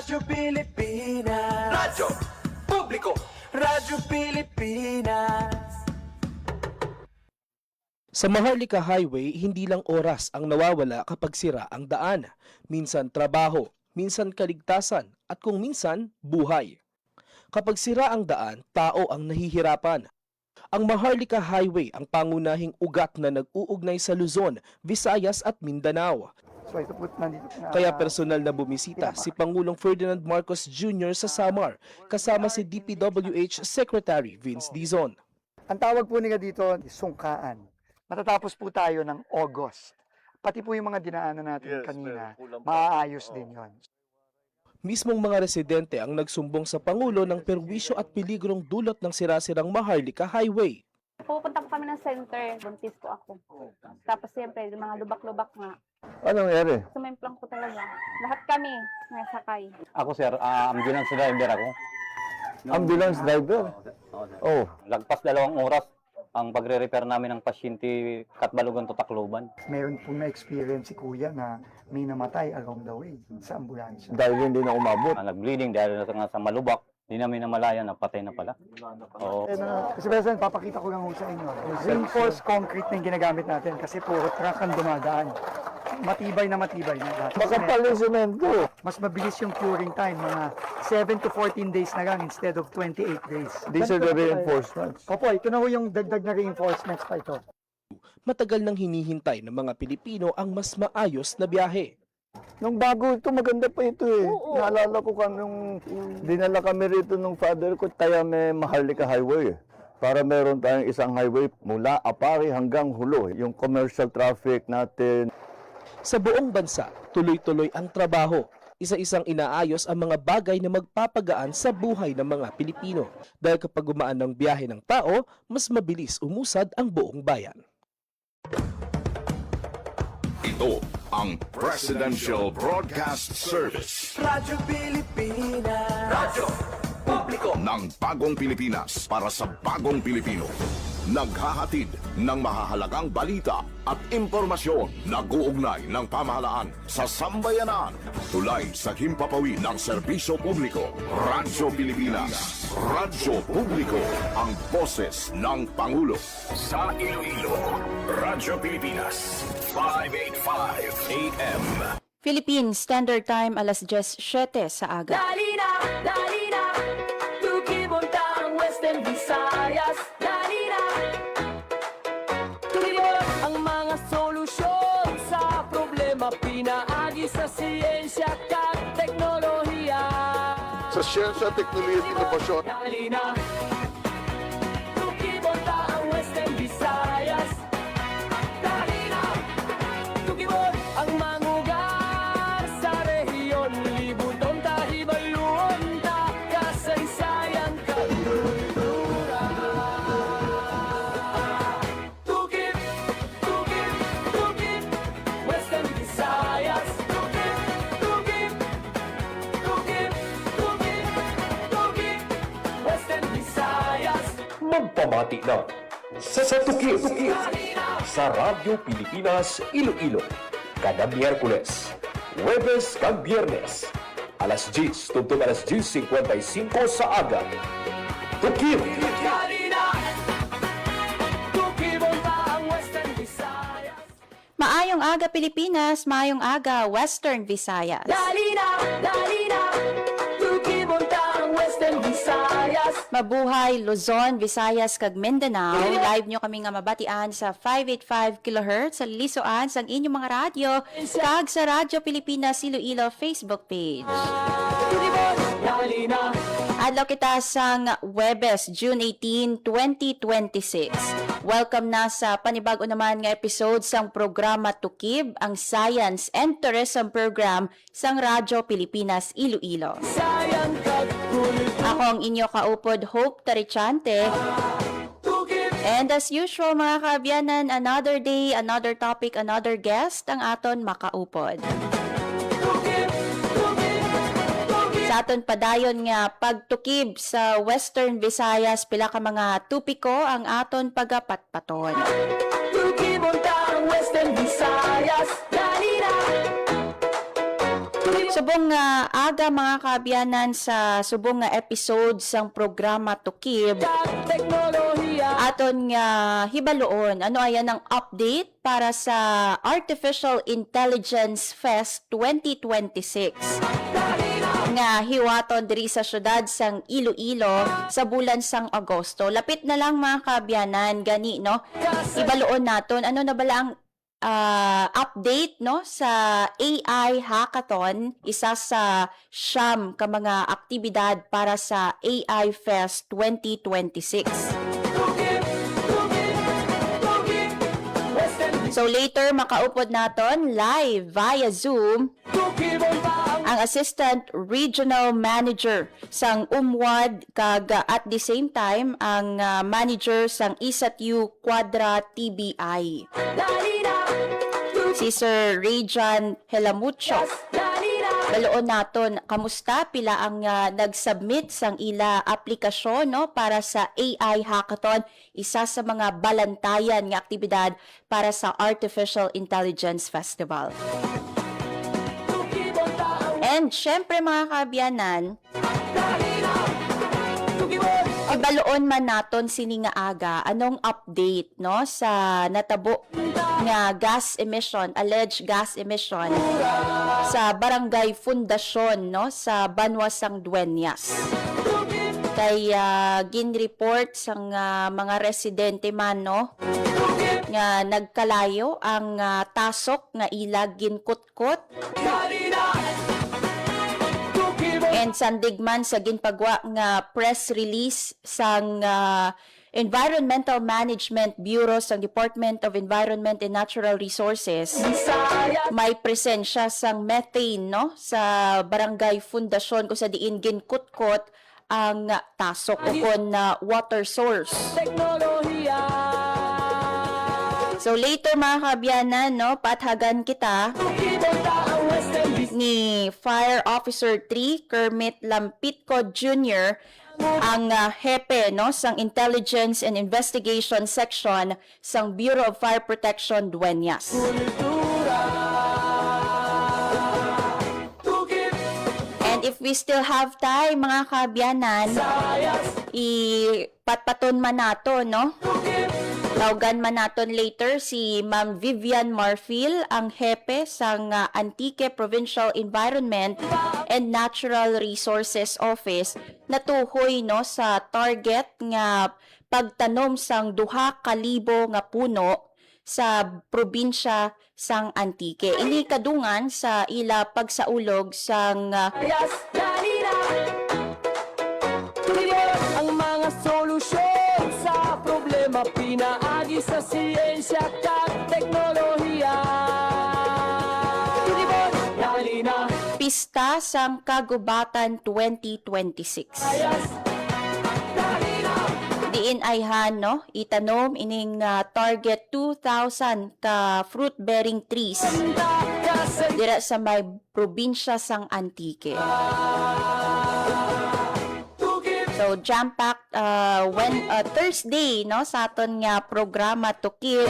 Radyo Pilipinas. Radyo Publiko. Radyo Pilipinas. Sa Maharlika Highway, hindi lang oras ang nawawala kapag sira ang daan. Minsan trabaho, minsan kaligtasan, at kung minsan, buhay. Kapag sira ang daan, tao ang nahihirapan. Ang Maharlika Highway ang pangunahing ugat na nag-uugnay sa Luzon, Visayas at Mindanao. So ito po nandito na. Kaya personal na bumisita si Pangulong Ferdinand Marcos Jr. sa Samar, kasama si DPWH Secretary Vince Dizon. Ang tawag po nila dito, sungkaan. Matatapos po tayo ng August. Pati po yung mga dinaanan natin kanina, maaayos din yon. Mismong mga residente ang nagsumbong sa Pangulo ng perwisyo at peligrong dulot ng sirasirang Maharlika Highway. Pupunta po kami ng center, buntis po ako. Tapos siyempre, mga lubak-lubak nga. Anong nangyari? Sumemplang po talaga. Lahat kami nasakay. Ako sir, ambulance driver ako. Ambulance driver? Oh. Lagpas 2 oras ang pagre-repair namin ng pasyente Katbalogan to Tacloban. Meron po na-experience si Kuya na may namatay along the way sa ambulansya. Dahil hindi na umabot. Nag-bleeding dahil sa malubak. Hindi namin namalayan na patay na pala. Oo. Kasi President, papakita ko lang sa inyo. Reinforced concrete na yung ginagamit natin kasi puro truck ang dumadaan. Matibay na lahat. Makapal yung semento. Mas mabilis yung curing time, mga 7 to 14 days na lang instead of 28 days. These are the reinforcements. Opo, ito na ho yung dagdag na reinforcements pa ito. Matagal nang hinihintay ng mga Pilipino ang mas maayos na biyahe. Nung bago ito, maganda pa ito eh. Oo. Naalala ko nung dinala kami rito nung father ko, tayo may Maharlika Highway. Para meron tayong isang highway mula Apari hanggang Hulo. Yung commercial traffic natin. Sa buong bansa, tuloy-tuloy ang trabaho. Isa-isang inaayos ang mga bagay na magpapagaan sa buhay ng mga Pilipino. Dahil kapag gumaan ng biyahe ng tao, mas mabilis umusad ang buong bayan. Ito ang Presidential Broadcast Service Radyo Pilipinas. Radyo Publiko. ng Bagong Pilipinas para sa Bagong Pilipino. Naghahatid ng mahahalagang balita at impormasyon na guugnay ng pamahalaan sa sambayanan. Tulay sa himpapawid ng serbisyo publiko. Radyo Pilipinas. Radyo Publiko. Ang boses ng Pangulo. Sa Iloilo, Radyo Pilipinas. 585 AM. Philippine Standard Time, alas 10:07 sa aga. Dali na, tukipunta ang Western Visayas. Dali na, tulibot ang mga solusyon sa problema. Pinaagi sa siyensya at teknolohiya. Sa siyensya, teknolohiya at inobasyon. Dali na, tukipunta ang Western Visayas. Dali na, tukibot ang mangugar sa rehiyon. Libuton tahibaluon ta kasaysayan kaluluran. Tukib, Western Visayas. Tukib, Western Visayas. Magpamati na sa Tukib sa Radyo Pilipinas Iloilo kada Miyerkules, Huwebes kag Biyernes alas 10 tungtong alas 10:55 sa aga. Tukib! Dali na, tukibonta ang Western Visayas. Maayong aga Pilipinas, maayong aga Western Visayas. Dali na, tukibonta ang Western Visayas. Mabuhay Luzon, Visayas kag Mindanao. Live nyo kami nga mabatian sa 585 kHz sa lisuan sang inyong mga radyo kag sa Radyo Pilipinas Iloilo Facebook page. Tukibon, dali na. Adlaw kita sang Huwebes, June 18, 2026. Welcome na sa panibago naman nga episode sang programa Tukib, ang Science and Tourism Program sang Radyo Pilipinas Iloilo. Sayang kagkulit. Ako ang inyo kaupod, Hope Tarichante. Tukib, And as usual mga kaabyanan, another day, another topic, another guest ang aton makaupod. tukib. Sa aton padayon nga pagtukib sa Western Visayas, pila ka mga tupiko ang aton pagapatpaton. Tukibonta ang Western Visayas. Dali na, Subong nga aga mga kaabyanan sa subong nga episode sang programa Tukib. Teknolohiya. Aton nga hibaloon, ano ayan ang update para sa Artificial Intelligence Fest 2026 nga hiwaton diri sa syudad sang Iloilo sa bulan sang Agosto. Lapit na lang mga kaabyanan gani no. Ibaloon naton ano na bala ang update no sa AI Hackathon, isa sa siyam ka mga aktibidad para sa AI Fest 2026. So later makaupod naton live via Zoom ang Assistant Regional Manager sang UMWAD kag at the same time ang manager sang ISATU Quadra TBI. Si Sir Rejan Helamucho. Baloon naton kamusta pila ang nag-submit sang ila aplikasyon no para sa AI Hackathon, isa sa mga balantayan nga aktibidad para sa Artificial Intelligence Festival. And syempre mga kaabyanan, ibaloon man naton sini nga aga anong update no sa natabo nga gas emission, alleged gas emission sa Barangay Fundasyon no sa Banwasang Dueñas. Kay ginreport sang mga residente man no nga nagkalayo ang tasok nga ila ginkutkot. And sandigman sa ginpagwa nga press release sang Environmental Management Bureau sa Department of Environment and Natural Resources, may presensya sang methane no sa Barangay Fundasyon kung sa diin ginkutkot ang tasok o kon water source. So later mga kaabyanan no pathagan kita ni Fire Officer 3 Kermit Lampitco Jr. ang hepe no sang Intelligence and Investigation Section sang Bureau of Fire Protection Dueñas. And if we still have time mga kaabyanan, ipatpaton man nato no. Tawagan man naton later si Ma'am Vivian Marfil, ang hepe sang Antique Provincial Environment and Natural Resources Office na tuhoy no sa target nga pagtanom sang 2,000 nga puno sa probinsya sang Antique. Ini kadungan sa ila pagsaulog sang ang mga solusyon sa problema pinaagi sa siyensya at teknolohiya. Pista sang Kagubatan 2026. Diin ayhan no itanom ining target 2,000 ka fruit bearing trees dira sa may probinsya sang Antique. So jam-packed Thursday no sa aton nga programa Tukib.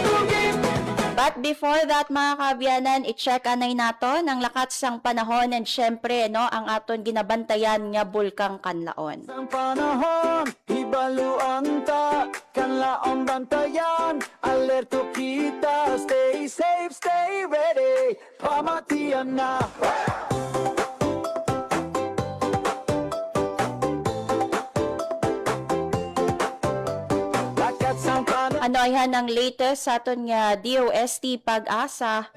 But before that mga kaabyanan, i-check anay naton ang lakat sang panahon and syempre no ang aton ginabantayan nga bulkang Kanlaon. Ang panahon, hibaluan ta, kanlaon bantayan, alerto kita, stay safe, stay ready, pamatian na. Ano ayhan ang latest sa aton nga DOST Pag-asa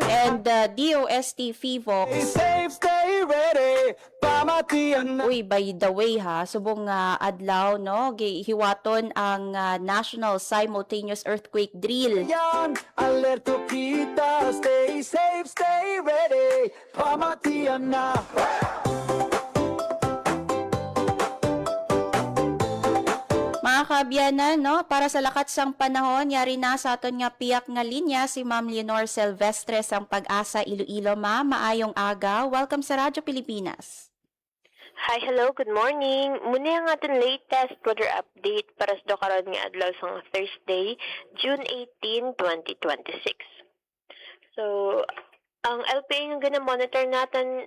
and DOST FIVOX. Stay safe, stay ready, pamatian na. Uy, by the way ha, subong adlaw no, hiwaton ang National Simultaneous Earthquake Drill. Yan, alerto kita, stay safe, stay ready, pamatian na. Mga kaabyanan, no, para sa lakat sang panahon, yari na sa aton nga piyak nga linya si Ma'am Leonor Silvestre sang Pag-asa Iloilo. Ma'am, maayong aga. Welcome sa Radyo Pilipinas. Hi, hello, good morning. Muna ang ating latest weather update para sa karon nga adlaw sa Thursday, June 18, 2026. So, Ang LPA nga gina-monitor natin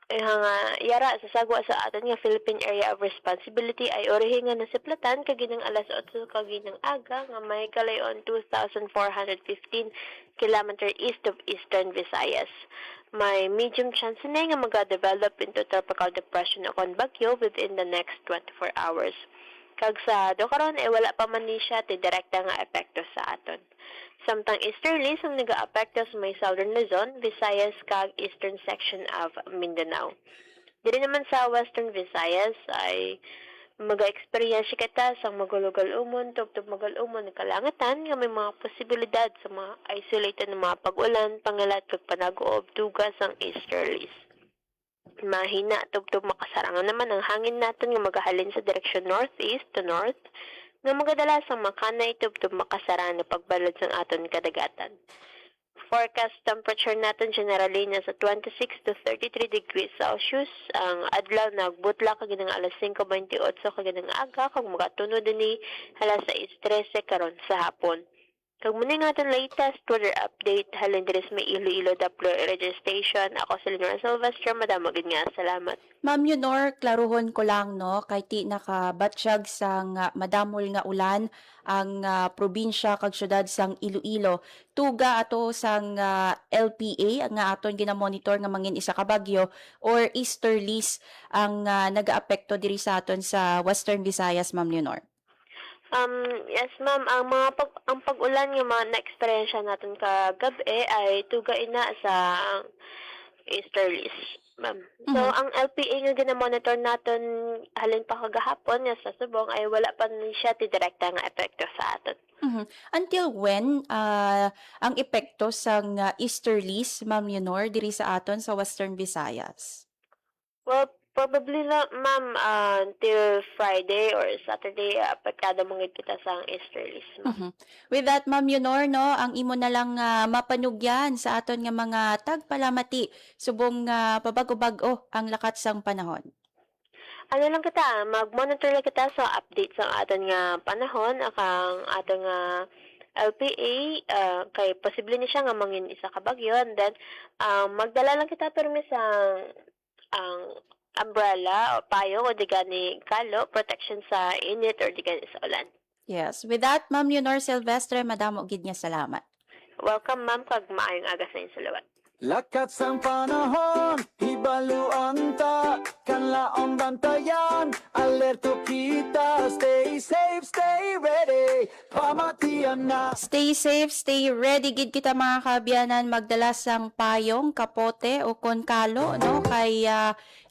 nga yara sa sagwa sa aton nga Philippine Area of Responsibility ay orihe nga nasiplatan kaginang alas 8 kaginang aga nga may kalayon 2,415 kilometer east of Eastern Visayas. May medium chance na nga mag-develop into tropical depression o kon bagyo within the next 24 hours. Kag sa karon ay wala pa man ni siya ti direkta nga epekto sa aton. Samtang easterlies ang nag-aapekto sa may southern Luzon, Visayas kag eastern section of Mindanao. Dili naman sa western Visayas ay mag-experience kita sa magulugal umon, tubtub magalumon ng kalangatan nga may mga posibilidad sa mga isolated na mga pag-ulan, pangalat kag panaguob dugas ang easterlies. Mahina tubtub makasarangan naman ang hangin natin nga magahalin sa direksyon northeast to north nga magadala sa makanay tubtub makasaran na pagbalod sa aton kadagatan. Forecast temperature natin generally nasa 26 to 33 degrees Celsius. Ang adlaw nagbutla kaginang alas 5:28 kaginang aga kag magatuno dinhi alas 6:13 karon sa hapon. Kag muna nga aton latest weather update halin diri sa may Iloilo Doppler Radio Station. Ako si Leonor Silvestre, madamo gid nga salamat. Ma'am Leonor, klaruhon ko lang no, kay ti nakabatsyag sang madamol nga ulan ang probinsya kag syudad sang Iloilo. Tuga ato sang LPA nga aton ginamonitor nga mangin isa ka bagyo or easterlies ang nagaapekto diri sa aton sa Western Visayas, Ma'am Leonor. Yes ma'am, ang pag-ulan nga mga na-experience natin kagabi ay tuga ina sa easterlies, ma'am. So, ang LPA nga ginamonitor natin halin pa kagahapon nga sa subong ay wala pa siya ti direkta nga epekto sa aton. Until when ang epekto sang easterlies, Ma'am Leonor, diri sa aton sa Western Visayas? Well, probably na, ma'am, until Friday or Saturday, apektado mongit kita sa easterlies. With that, Ma'am Leonor, no, ang imo na lang mapanugyan sa aton nga mga tagpalamati subong pabago-bago ang lakat sang panahon. Ano lang kita, mag-monitor lang kita sa update sa aton nga panahon, akang aton nga LPA, kay posible ni siya nga mangin isa ka bagyo, and then magdala lang kita permis ang umbrella o payo o di gani kalo, protection sa init or di gani sa ulan. Yes. With that, Ma'am Leonor Silvestre, madamo gid nga salamat. Welcome ma'am, kag maayong aga sa inyong salawat. Lakat sang panahon, hibaluan ta, kanlaon bantayan, alerto kita, stay safe, stay ready, pamatian na. Stay safe, stay ready gid kita mga kaabyanan, magdala sang payong, kapote o konkalo, no, kay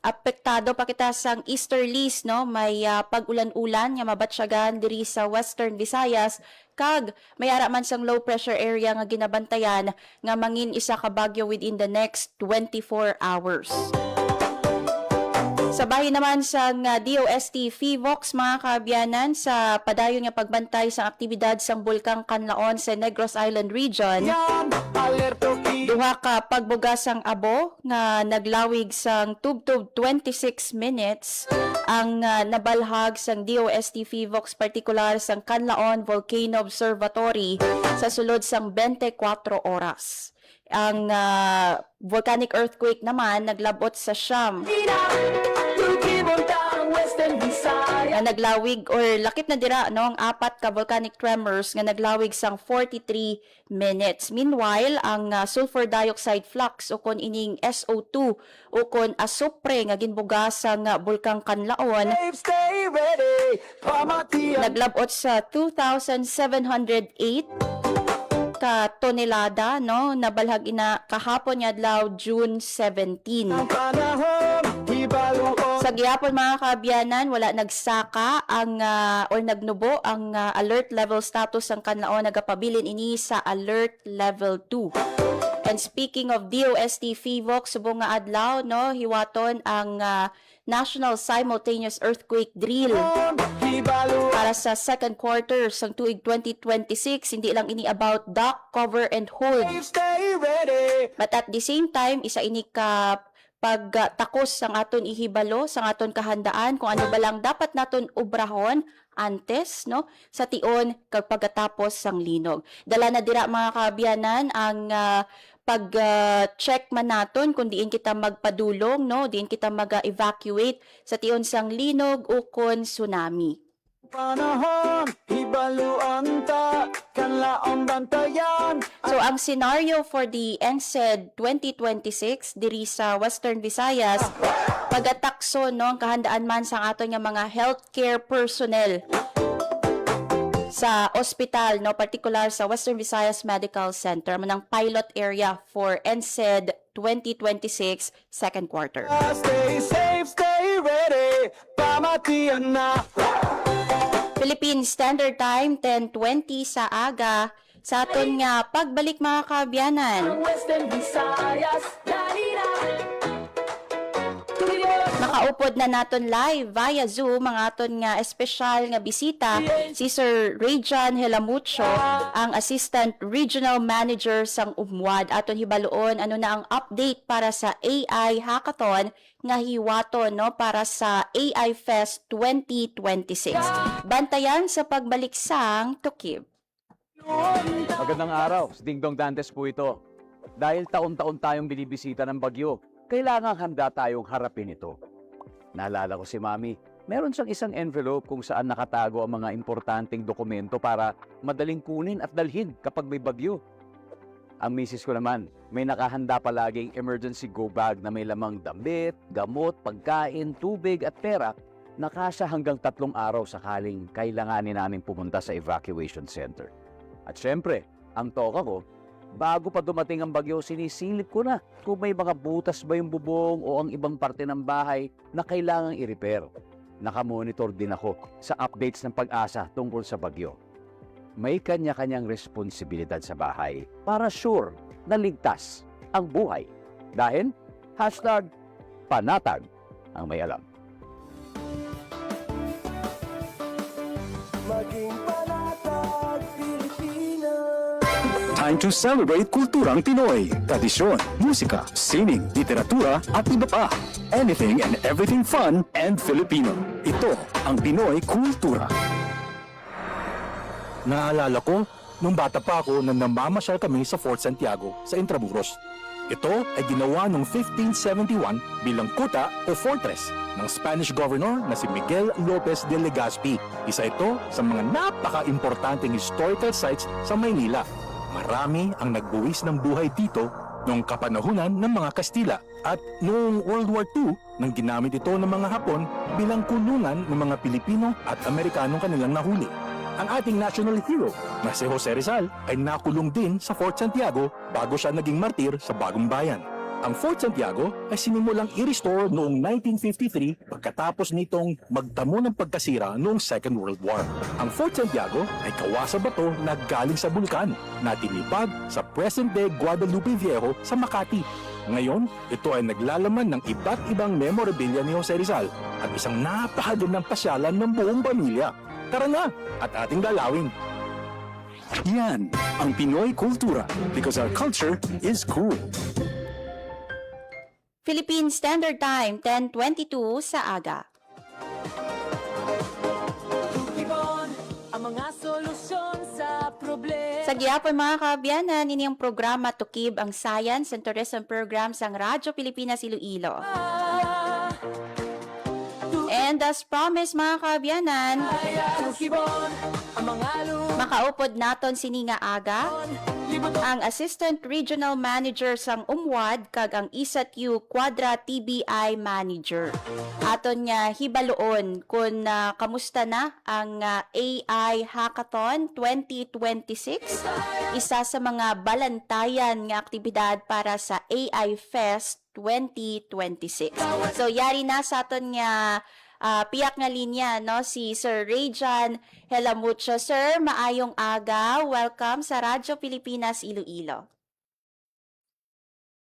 apektado pa kita sang easterlies, no, may pag-ulan-ulan nga mabatsyagan diri sa Western Visayas, kag may ara man sang low pressure area nga ginabantayan nga mangin isa ka bagyo within the next 24 hours. Sa bahin naman sa DOST FIVOX mga kaabyanan sa padayon nga pagbantay sa aktibidad sang bulkang Kanlaon sa Negros Island region. Duha ka pagbugas sang abo nga naglawig sang tubtub 26 minutes ang nabalhag sang DOST FIVOX particular sang Kanlaon Volcano Observatory sa sulod sang 24 oras. Ang volcanic earthquake naman naglabot sa Siam. Nga naglawig or lakip na dira no ang 4 ka volcanic tremors nga naglawig sang 43 minutes. Meanwhile, ang sulfur dioxide flux o kon ining SO2 o kon asupre nga ginbugas sang bulkang Kanlaon naglabot sa 2,708 ka tonelada, no, nabalhag ina kahapon nga adlaw June 17. Sa gihapon mga kaabyanan, wala nagsaka ang or nagnubo ang alert level status ng Kanlaon, nagapabilin ini sa alert level 2. And speaking of DOST FIVOX, subong nga adlaw, no, hiwaton ang National Simultaneous Earthquake Drill para sa second quarter sa tuig 2026. Hindi lang ini about duck, cover, and hold. But at the same time, isa ini ka pagtakos sang aton ihibalo, sang aton kahandaan kung ano ba lang dapat naton ubrahon antes, no, sa tion kag pagkatapos sang linog. Dala na dira mga kaabyanan ang pag-check man naton kung diin kita magpadulong, no, diin kita mag-evacuate sa tion sang linog o kon tsunami. Panahon, hibaluan ta, kanlaong bantayan. So ang scenario for the NCED 2026 diri sa Western Visayas, pagatakso no ang kahandaan man sa aton nga mga healthcare personnel sa ospital, no, particular sa Western Visayas Medical Center, manang pilot area for NCED 2026 second quarter. Stay safe, stay ready, pamatiyan na. Philippine Standard Time, 10:20 sa aga, sa aton nga pagbalik mga kaabyanan. Western Visayas, dali na. Nakaupod na naton live via Zoom ang aton nga espesyal nga bisita, si Sir Rayjan Helamucho, ang Assistant Regional Manager sang UMWAD. Aton hibaluon ano na ang update para sa AI Hackathon nga hiwaton, no, para sa AI Fest 2026. Bantayan sa pagbalik sang Tukib. Magandang araw, si Dingdong Dantes po ito. Dahil taon-taon tayong binibisita ng bagyo, kailangang handa tayong harapin ito. Naalala ko si Mami, meron siyang isang envelope kung saan nakatago ang mga importanteng dokumento para madaling kunin at dalhin kapag may bagyo. Ang misis ko naman, may nakahanda palaging emergency go bag na may lamang damit, gamot, pagkain, tubig at pera na kasya hanggang 3 araw sakaling kailanganin namin pumunta sa evacuation center. At syempre, ang toka ko, bago pa dumating ang bagyo, sinisilip ko na kung may mga butas ba yung bubong o ang ibang parte ng bahay na kailangang i-repair. Nakamonitor din ako sa updates ng Pag-asa tungkol sa bagyo. May kanya-kanyang responsibilidad sa bahay para sure na ligtas ang buhay. Dahil, #panatag ang may alam. Maging panatag, Pilipinas. Time to celebrate kulturang Pinoy. Tradisyon, musika, sining, literatura at iba pa. Anything and everything fun and Filipino. Ito ang Pinoy Kultura. Naalala ko, nung bata pa ako nang namamasyal kami sa Fort Santiago sa Intramuros. Ito ay ginawa noong 1571 bilang kuta o fortress ng Spanish governor na si Miguel Lopez de Legazpi. Isa ito sa mga napaka-importanting historical sites sa Maynila. Marami ang nagbuwis ng buhay dito noong kapanahunan ng mga Kastila at noong World War II nang ginamit ito ng mga Hapon bilang kulungan ng mga Pilipino at Amerikanong kanilang nahuli. Ang ating national hero na si Jose Rizal ay nakulong din sa Fort Santiago bago siya naging martir sa Bagong Bayan. Ang Fort Santiago ay sinimulang i-restore noong 1953 pagkatapos nitong magtamo ng pagkasira noong Second World War. Ang Fort Santiago ay kawasa bato na galing sa bulkan na tinipad sa present-day Guadalupe Viejo sa Makati. Ngayon, ito ay naglalaman ng iba't ibang memorabilia ni Jose Rizal at isang napakagandang pasyalan ng buong pamilya. Tara na at ating dalawin. Yan ang Pinoy Kultura because our culture is cool. Philippine Standard Time, 10:22 sa aga. Ibon ang mga solusyon sa problema. Sa gihapon mga kaabyanan, ini ang programa Tukib ang Science and Tourism Program sang Radyo Pilipinas Iloilo. And as promised mga kaabyanan, Ibon ang mga makaupod naton sini nga aga ang Assistant Regional Manager sang UMWAD kag ang ISATU Quadra TBI Manager. Aton nga hibaluon kung kamusta na ang AI Hackathon 2026, isa sa mga balantayan nga aktibidad para sa AI Fest 2026. So yari na sa aton nga piyak nga linya, no, si Sir Rayjan Helamucho. Sir, maayong aga. Welcome sa Radyo Pilipinas Iloilo.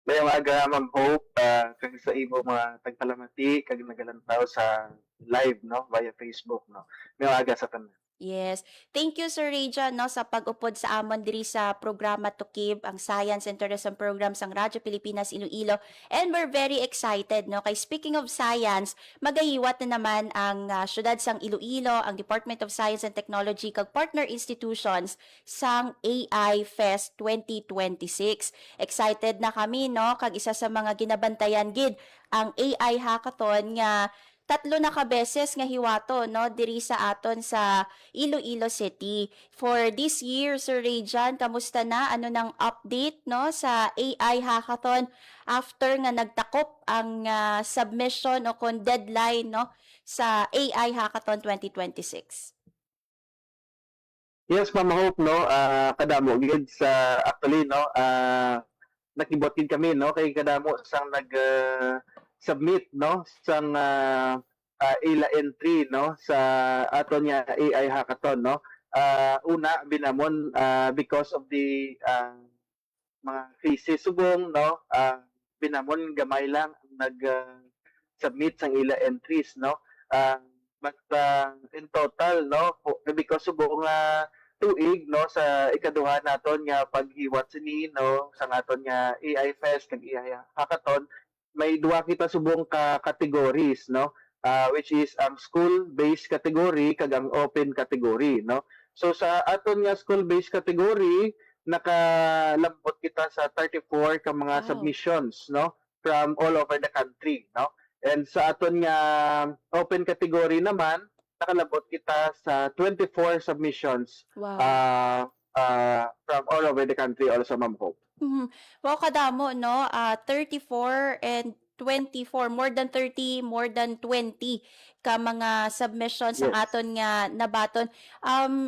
Mayong aga, Ma'am Hope, kag sa imo mga tagpalamati, kag nagalantaw sa live, no, via Facebook, no. Mayong aga sa tanan. Yes. Thank you, Sir Rejan, no, sa pag-upod sa amon diri sa programa Tukib, ang Science and Tourism Program sang Radyo Pilipinas Iloilo. And we're very excited, no, kay speaking of science, magahiwat na naman ang syudad sang Iloilo, ang Department of Science and Technology kag partner institutions sang AI Fest 2026. Excited na kami, no, kag isa sa mga ginabantayan gid ang AI Hackathon nga tatlo na ka beses nga hiwato, no, diri sa aton sa Iloilo City. For this year, Sir Rejan, kamusta na? Ano nang update, no, sa AI Hackathon after nga nagtakop ang submission o kon deadline, no, sa AI Hackathon 2026? Yes, Ma'am Hope, no, kadamo gid sa actually, no, nakibot gid kami, no, kay kadamo sang submit, no, sang ila entry, no, sa aton nga AI hackathon, no. Una binamon because of the mga cases subong, no, binamon gamay lang ang nag submit sang ila entries, no. But in total, no, because subong tuig, no, sa ikaduha naton nga paghiwat sini, no, sa aton nga AI Fest kag AI hackathon, may duwa kita subong ka categories, no, which is ang school-based category kag ang open category, no. So sa aton nga school-based category, nakalambot kita sa 34 ka mga submissions, no, from all over the country, no. And sa aton nga open category naman, nakalambot kita sa 24 submissions. Wow. From all over the country also, Ma'am Hope. Wow, kadamo, no? 34 and 24, more than 30, more than 20 ka mga submissions ang Yes. aton nga nabaton.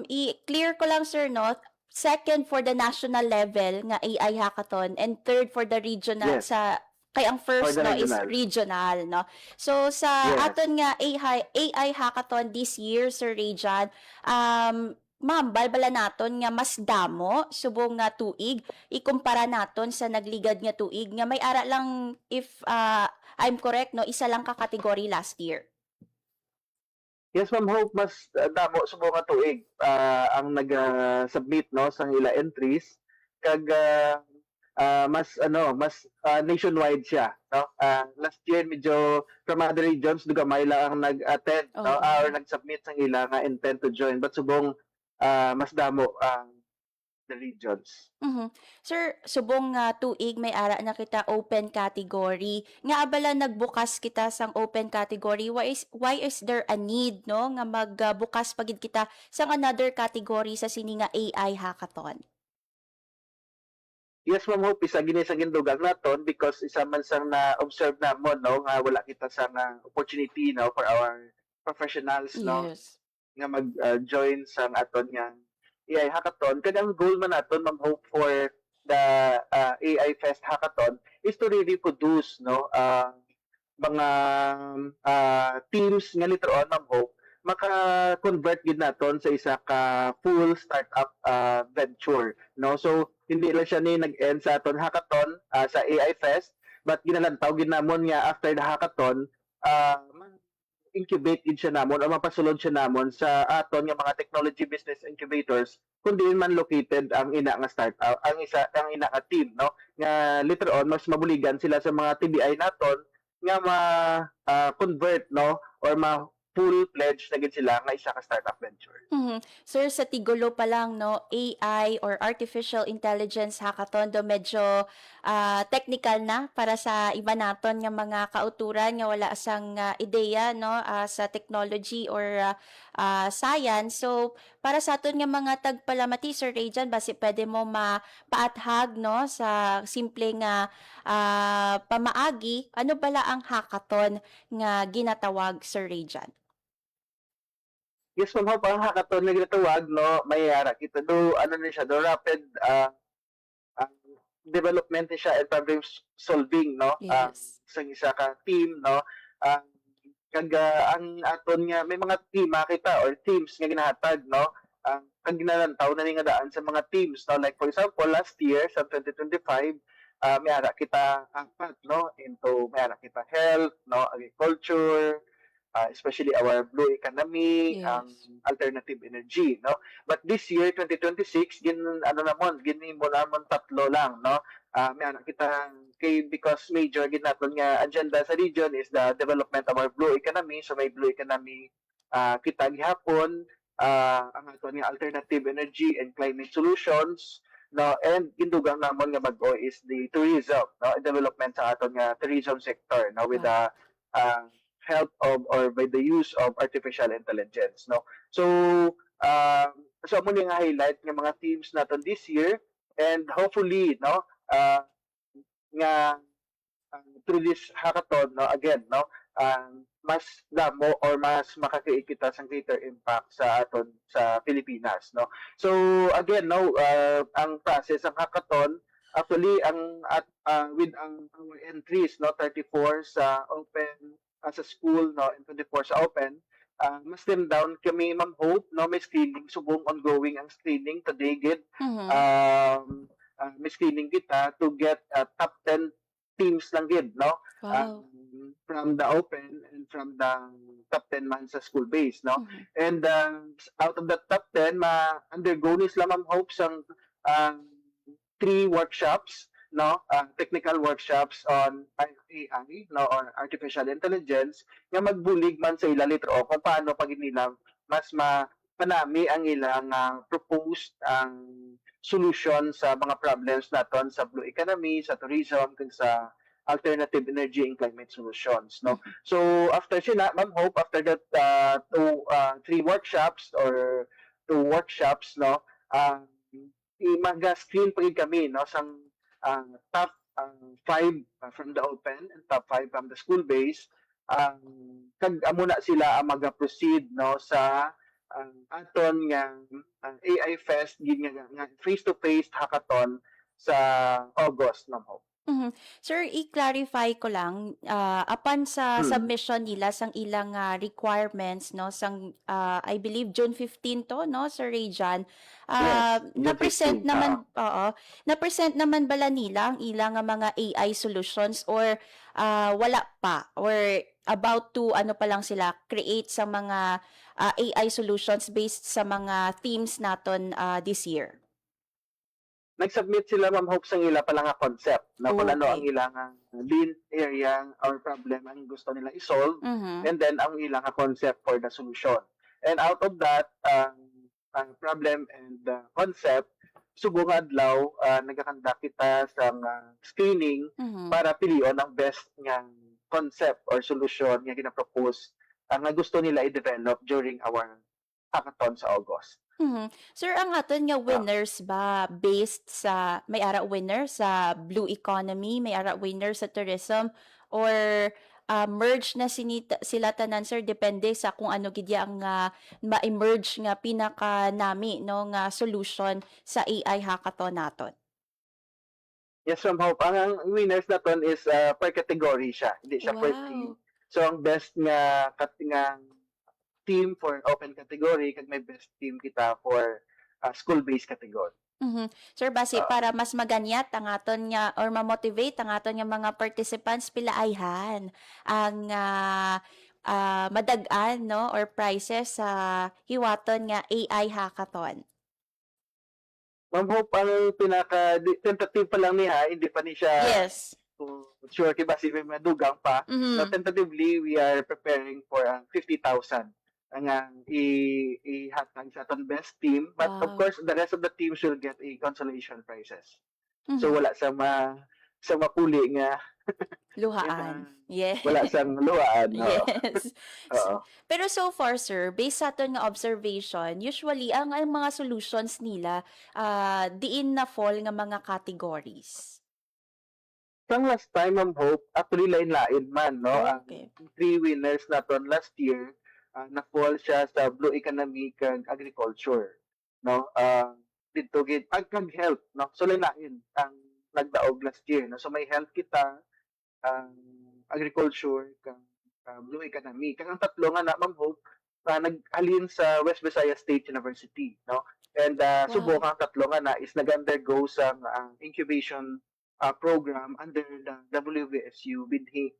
I-clear ko lang, sir, no? Second for the national level nga AI hackathon and third for the regional Yes. kay ang first, For the no, is regional. regional, no. So sa Yes. aton nga AI hackathon this year, Sir Rejan, ma'am, balbala naton nga mas damo subong nga tuig ikumpara naton sa nagligad nga tuig nga may ara lang, if I'm correct, no, isa lang ka category last year. Yes, Ma'am Hope, mas damo subong nga tuig ang nag-submit, no, sa ila entries kag mas nationwide siya, no. Last year medyo from other regions dugamay lang ang nag-attend, no, or nag-submit sang ila nga intent to join, but subong mas damo the regions. Sir, subong nga tuig may ara na kita open category. Nga abala nagbukas kita sang open category, why is there a need, no, nga magbukas pagid kita sang another category sa sini nga AI hackathon? Yes, Ma'am Hope, isa gini sa gindugang naton because isa man sang na-observe namon, no, nga wala kita sang opportunity, no, for our professionals, no, Yes. nga mag-join sa aton nga AI hackathon. Kaya ang goal man naton, Ma'am Hope, for the AI Fest hackathon is to really produce, no, mga teams nga later on, Ma'am Hope, maka-convert gid naton sa isa ka full startup venture, no. So hindi lang siya ni nag-end sa aton hackathon sa AI Fest, but ginalantaw gid namon nga after the hackathon incubate gid siya namon o mapasulod siya namon sa aton nga mga technology business incubators kung di man located ang ina nga startup, ang ina nga team, no, nga later on mas mabuligan sila sa mga TBI naton nga ma-convert, no, or full pledge na gid sila nga isa ka startup venture. Sir, sa tigulo pa lang, no, AI or Artificial Intelligence Hackathon, do medyo technical na para sa iba naton nga mga kauturan nga wala sang ideya, no, sa technology or science. So, para sa aton nga mga tagpalamati, Sir Rejan, basi pwede mo mapaathag, no, sa simple nga pamaagi, ano bala ang hackathon nga ginatawag, Sir Rejan? Yes, Ma'am Hope, ang hackathon na ginatawag, no, mayara kita do ano na siya, do rapid development na siya and problem solving, no. Yes. Sa isa ka team, no. Kag ang aton nga may mga team kita or teams nga ginahatag, no. Kag ginalantaw na ni nga daan sa mga teams, no. Like for example, last year sa 2025, mayara kita apat, no, into mayara kita health, no, agriculture, especially our blue economy, alternative energy, no? But this year 2026 ginimo namon tatlo lang, no? May anak kita because major ginaton nga agenda sa region is the development of our blue economy. So may blue economy kita gihapon, ang ato nga alternative energy and climate solutions, no, and indugang namon nga bag-o is the tourism, no, development sa aton nga tourism sector, no, with the help of or by the use of artificial intelligence, no. So so mo nga highlight nga mga teams naton this year, and hopefully, no, nga through this hackathon, no, again, no, mas damo or mas makakita kita sa greater impact sa aton sa Pilipinas, no. So again, no, ang process ang hackathon actually with our entries, no, 34 sa open sa school, no, and 24 sa open, mas dim down kami, Ma'am Hope, no, may screening, subong ongoing ang screening today, gid. May screening kita to get top 10 teams lang gid, no. Wow. From the open and from the top 10 man sa school base, no. And out of the top 10 undergo ni sila, Ma'am Hope, sang 3 workshops, no, technical workshops on AI, no, or artificial intelligence, nga magbulig man sa ila litro kung paano pag nila mas mapanami ang ilang proposed ang solution sa mga problems naton sa blue economy, sa tourism, kung sa alternative energy and climate solutions, no. So after sila, Ma'am Hope, after that 3 workshops or 2 workshops, no, mag-screen pa kami, no, sang top 5 from the open and top 5 from the school base. Kag amo na sila ang mag-proceed, no, sa aton nga AI Fest, nga face-to-face hackathon sa August, Ma'am Hope. Sir, i-clarify ko lang, upon sa submission nila sang ilang requirements, no, sang I believe June 15 to, no, Sir Rayjan, na-present 15, naman, na-present naman bala nila ang ilang mga AI solutions, or wala pa, or about to ano pa lang sila create sa mga AI solutions based sa mga themes naton this year? Nag-submit sila, Ma'am Hope, sa ila pa lang nga concept, na kung ano ang ilang lean area or problem ang gusto nila i-solve, and then ang ilang concept for the solution. And out of that problem and concept, subong adlaw nagakanda kita sa screening para pilion ang best nga concept or solution nga ginapropose nga gusto nila i-develop during our hackathon sa August. Sir, ang aton nga winners ba based sa may ara winner sa blue economy, may ara winner sa tourism, or merge na sila tanan, sir, depende sa kung ano gid ang ma-emerge nga pinaka nami, no, nga solution sa AI hackathon naton? Yes, Ma'am Hope, ang winners naton is per category siya, hindi siya per team. So ang best nga team for open category, kag may best team kita for school-based category. Sir, base para mas maganyat ang aton nga or ma-motivate ang aton nga mga participants, pilaayhan ang madag-an, no, or prizes sa hiwaton nga AI hackathon? Ma'am Hope, ang pinaka-tentative pa lang niya, hindi pa ni siya sure kiba si may madugang pa. So tentatively, we are preparing for 50,000 ang ihatag sa aton best team. But of course, the rest of the team should get a consolation prizes. So wala sa mapuli nga luhaan. Yes. Wala sang luhaan. Yes. Pero so far, sir, based sa aton nga observation, usually ang mga solutions nila diin na fall nga mga categories. Sang last time, Ma'am Hope, actually lain-lain man, no? Ang 3 winners naton last year, na-fall siya sa blue economy kag agriculture, no? Dito gid kag health, no? So lain-lain ang nagdaog last year, no? So may health kita, agriculture kag blue economy. Kag ang tatlo nga na, Ma'am Hope, naghalin sa West Visayas State University, no? And subok ang tatlo nga na is nag-undergo sa incubation program under the WVSU Binhi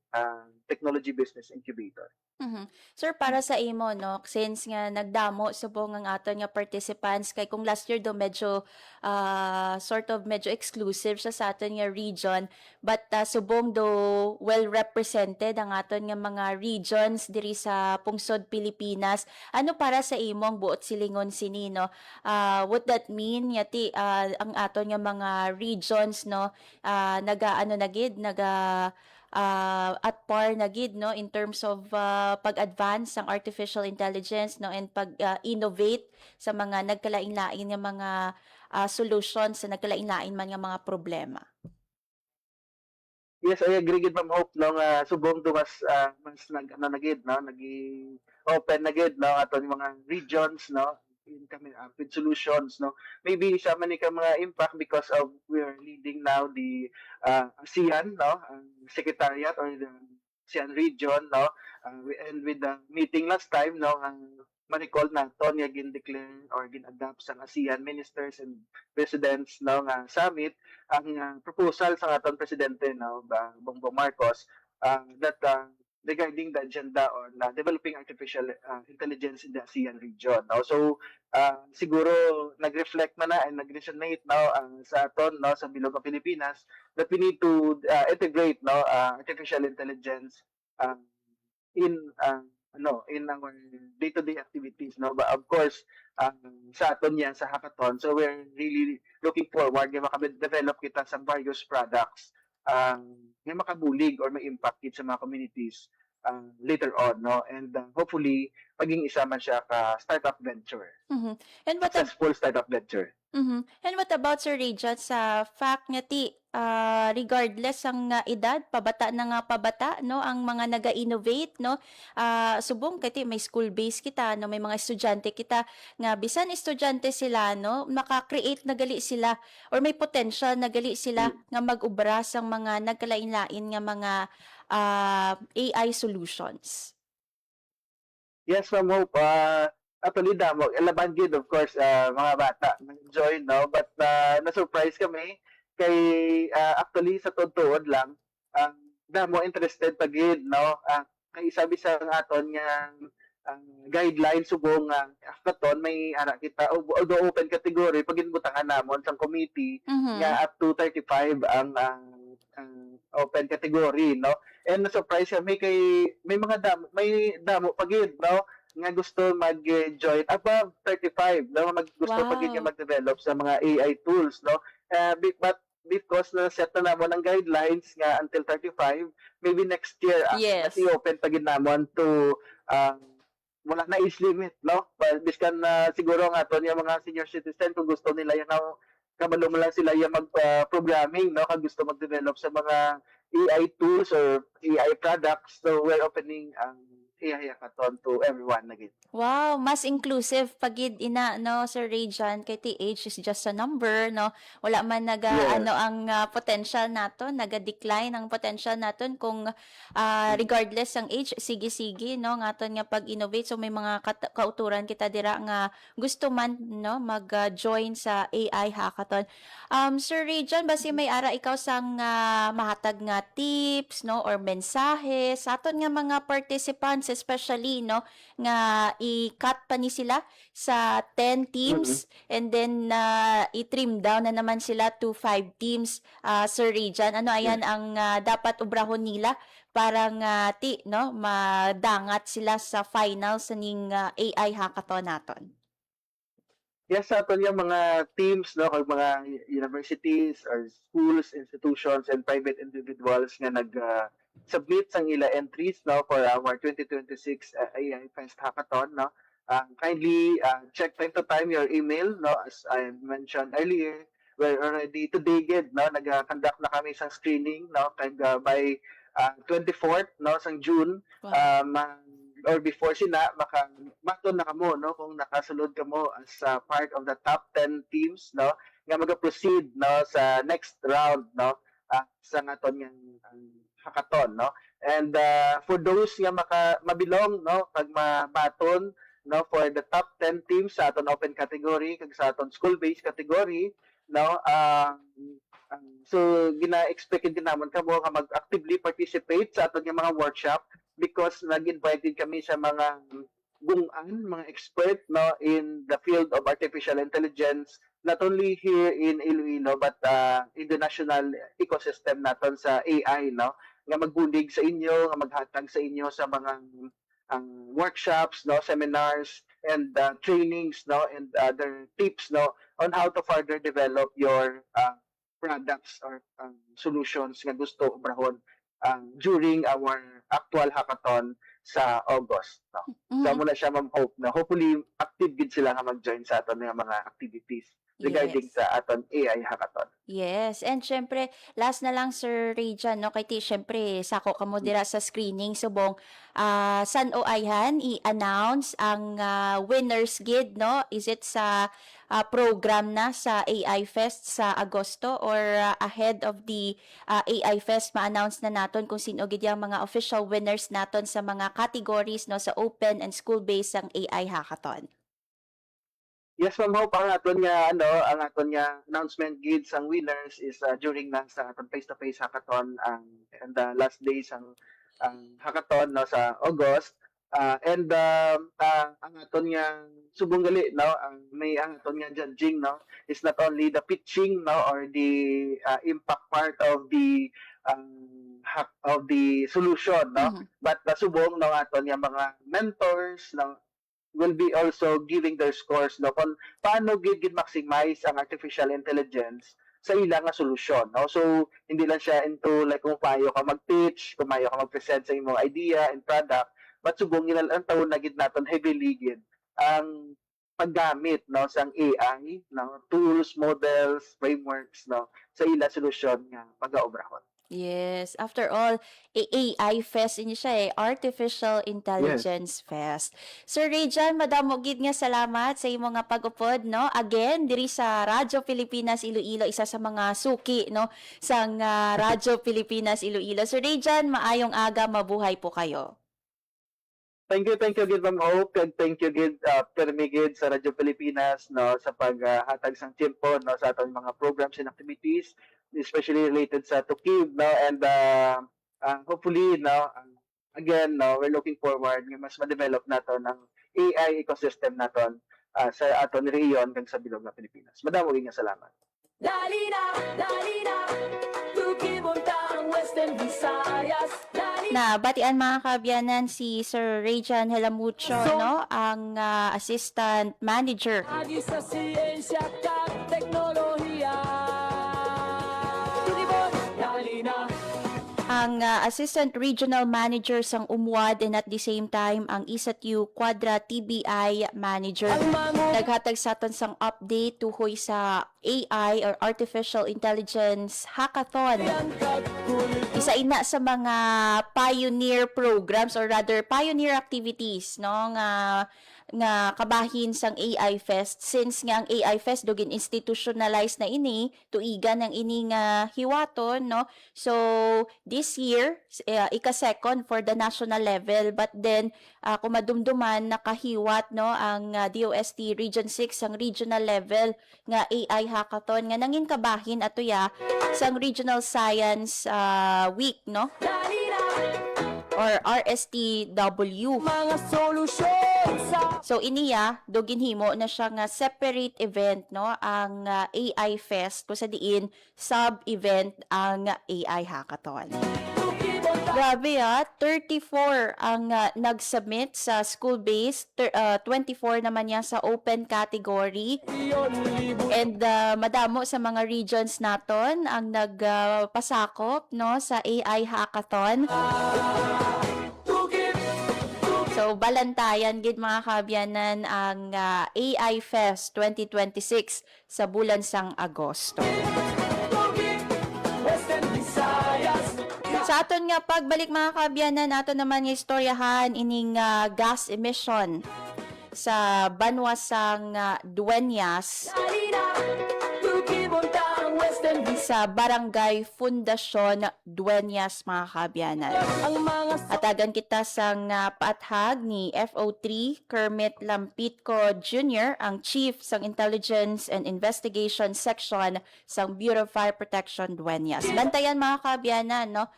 technology business incubator. Mhm. Sir, para sa imo, no, since nga nagdamo subong ang aton nga participants, kay kung last year do medyo sort of medyo exclusive siya sa aton nga region, but subong do well represented ang aton nga mga regions diri sa pungsod Pilipinas. Ano para sa imo ang buot silingon sini, no? What that mean yati ang aton nga mga regions, no, naga-ano na gid, at par na gid, no, in terms of pag-advance ng artificial intelligence, no, and pag-innovate sa mga nagkalain-lain nga mga solutions sa nagkalain-lain man nga mga problema. Yes, I agree gid Ma'am Hope, no, nga subong do mas na gid, no, open na gid, no, aton mga regions, no, in kami with solutions, no. Maybe sa man ka mga impact because of we are leading now the ASEAN, no, secretariat or the ASEAN region, no. And with the meeting last time, no, ang ma-recall naton nga gin-declare or gin-adapt sa ASEAN ministers and presidents, no, nga summit ang proposal sa aton presidente, no, Bongbong Marcos, that regarding the agenda on developing artificial intelligence in the ASEAN region. No? So, siguro nag-reflect man na and nag-resonate, no, sa aton, no, sa bilog ng Pilipinas that we need to integrate, no, artificial intelligence in in our day-to-day activities, no. But of course, sa aton yan sa hackathon, so we're really looking forward nga makadevelop kita sa various products nga makabulig or may impact sa mga communities later on, no, and hopefully maging isa man siya ka startup venture. Mhm. And what Successful startup venture. And what about Sir Rajan sa fact nga ti regardless ang edad, pabata na nga pabata, no, ang mga naga-innovate, no, subong kay may school base kita, no, may mga estudyante kita nga bisan estudyante sila, no, maka-create na gali sila or may potential na gali sila nga mag-ubra sang mga nagkalain-lain nga mga AI solutions. Yes, Ma'am Hope. Actually, damo, laban gid, of course, mga bata nag-join, no, but na-surprise kami kay actually sa tuod lang damo interested pa gid, no, kay sabi sa aton nga guidelines subong hackathon may ana kita although open category pag ginbutangan namon sang committee nga up to 35 ang open category, no, and na-surprise kami kay may mga damo pa gid, no, nga gusto mag-join above 35, no, gusto pa gid nga mag-develop sa mga AI tools, no. But because na set na namon ang guidelines nga until 35, maybe next year i-open pa gid namon to wala na age limit, no. Biskan siguro nga aton yung mga senior citizen kung gusto nila yung kabalo mo lang sila yung mag-programming, no, kung gusto mag-develop sa mga AI tools or AI products, so we're opening ang AI hackathon to everyone na gid. Wow, mas inclusive pagid ina, no, Sir Rajan, kay ti age is just a number, no. Wala man ano ang potential naton, naga-decline ang potential naton kung regardless ang age, sige no, ngaton nga pag-innovate. So may mga kauturan kita dira nga gusto man, no, mag-join sa AI hackathon. Sir Rajan, basi may ara ikaw sang mahatag nga tips, no, or mensahe sa aton nga mga participants, especially, no, nga i-cut pa ni sila sa 10 teams and then i-trim down na naman sila to 5 teams, Sir Rajan. Ano ayan ang dapat ubrahon nila para nga no, madangat sila sa final sa ning AI hackathon naton? Yes, sa aton yung mga teams, no, kag mga universities or schools, institutions and private individuals nga submit sang ila entries, no, for our 2026 AI Fest Hackathon, no. Kindly check time to time your email, no, as I mentioned earlier. We're already today gid, no, nag-conduct na kami sang screening, no, kag by 24th, no, sang June, or before sila maton na kamo, no, kung nakasulod kamo as part of the top 10 teams, no, nga mag-proceed, no, sa next round, no, sa aton nga hackathon, no. And for those nga mabilong, no, kag mabaton, no, for the top 10 teams sa aton open category kag sa aton school based category, no, so gina-expect din naman kamo nga mag-actively participate sa aton nga mga workshop because nag-invite din kami sa mga gungan, mga expert, no, in the field of artificial intelligence, not only here in Iloilo but in the national ecosystem naton sa AI, no, nga magbulig sa inyo, nga maghatag sa inyo sa mga workshops, no, seminars and trainings, no, and other tips, no, on how to further develop your products or solutions nga gusto obrahon during our actual hackathon sa August, no. So mo na siya, Ma'am Hope, na hopefully active gid sila nga mag-join sa aton nga mga activities regarding Yes. sa aton AI hackathon. Yes, and syempre, last na lang Sir Rajan, no, kay ti syempre sako kamo dira sa screening subong san o ayhan i-announce ang winners gid, no? Is it sa program na sa AI Fest sa Agosto or ahead of the AI Fest ma-announce na naton kung sino gid yung mga official winners naton sa mga categories, no, sa open and school-based ang AI hackathon? Yes, Ma'am Hope, ang aton nga announcement gid sang winners is during na sa aton face-to-face hackathon and the last days ang hackathon, no, sa August. And ang aton nga subong gali, no, ang aton nga judging, no, is not only the pitching, no, or the impact part of the solution, no, but subong, no, aton nga mga mentors, no, will be also giving their scores, no, kung paano gid maximize ang artificial intelligence sa ilang nga solusyon, no. So hindi lang siya into like kung paano ka mag-pitch, kung paano ka mag-present sa imong idea and product, but subong nila ang taon na gid naton heavily gid ang paggamit, no, sang AI, no, tools, models, frameworks, no, sa ilang solusyon nga pag-aobrahon. Yes, after all, AI Fest ini siya Artificial Intelligence Fest. Sir Rajan, madamo gid nga salamat sa imo nga pag-upod, no? Again, diri sa Radyo Pilipinas Iloilo, isa sa mga suki, no, sang Radyo Pilipinas Iloilo. Sir Rajan, maayong aga, mabuhay po kayo. Thank you gid, Ma'am Hope, and thank you gid permi gid sa Radyo Pilipinas, no, sa paghatag sang tiempo, no, sa aton mga programs and activities, especially related sa Tukib, no, and hopefully, no, again, no, we're looking forward nga mas ma-develop naton ang AI ecosystem naton sa aton rehiyon kag sa bilog nga Pilipinas. Madamo gid nga salamat. Dali na, tukibunta ang Western Visayas. Na batian mga kaabyanan si Sir Rajan Helamucho, no, ang Assistant Manager Agi sa siyensya at teknolohiya. Dali na. ang Assistant Regional Manager sang UMWAD and at the same time ang ISATU Quadra TBI Manager. Naghatag sa aton sang update tuhoy sa AI or Artificial Intelligence Hackathon. Isa ina sa mga pioneer programs or rather pioneer activities, no, nga kabahin sang AI Fest since nga ang AI Fest dugin institutionalized na ini tuigan ng ini nga hiwaton, no. So this year ika-second for the national level, but then kumadumduman nakahiwat, no, ang DOST Region 6 ang regional level nga AI hackathon nga nangin kabahin ato sang Regional Science Week, no, or RSTW. Mga solusyon sa So iniya dugin himo na siya nga separate event, no, ang AI Fest kung sa diin sub-event ang AI Hackathon. Grabe 34 ang nag-submit sa school-based, 24 naman yan sa open category. And madamo sa mga regions naton ang nagpasakop, no, sa AI Hackathon. So balantayan gid mga kaabyanan ang AI Fest 2026 sa bulan sang Agosto. Sa aton nga pagbalik mga kaabyanan, aton naman nga istoryahan ining gas emission sa banwa sang Dueñas. sa Barangay Fundacion Dueñas, mga kaabyanan. Atagan kita sang paathag ni FO3 Kermit Lampitco Jr., ang Chief sang Intelligence and Investigation Section sang Bureau of Fire Protection Dueñas. Bantayan mga kaabyanan, no?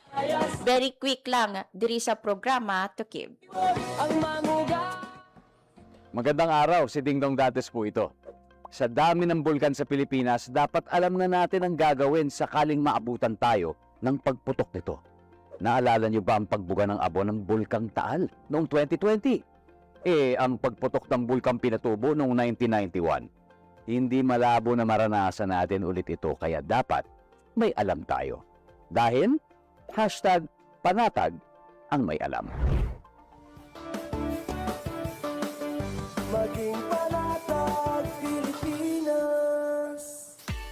Very quick lang diri sa programa Tukib. Magandang araw, si Dingdong Dantes po ito. Sa dami ng bulkan sa Pilipinas, dapat alam na natin ang gagawin sakaling maabutan tayo ng pagputok nito. Naalala niyo ba ang pagbuga ng abo ng Bulkang Taal noong 2020? Ang pagputok ng Bulkang Pinatubo noong 1991. Hindi malabo na maranasan natin ulit ito, kaya dapat may alam tayo. Dahil, #panatag ang may alam. Maging panatag Pilipinas.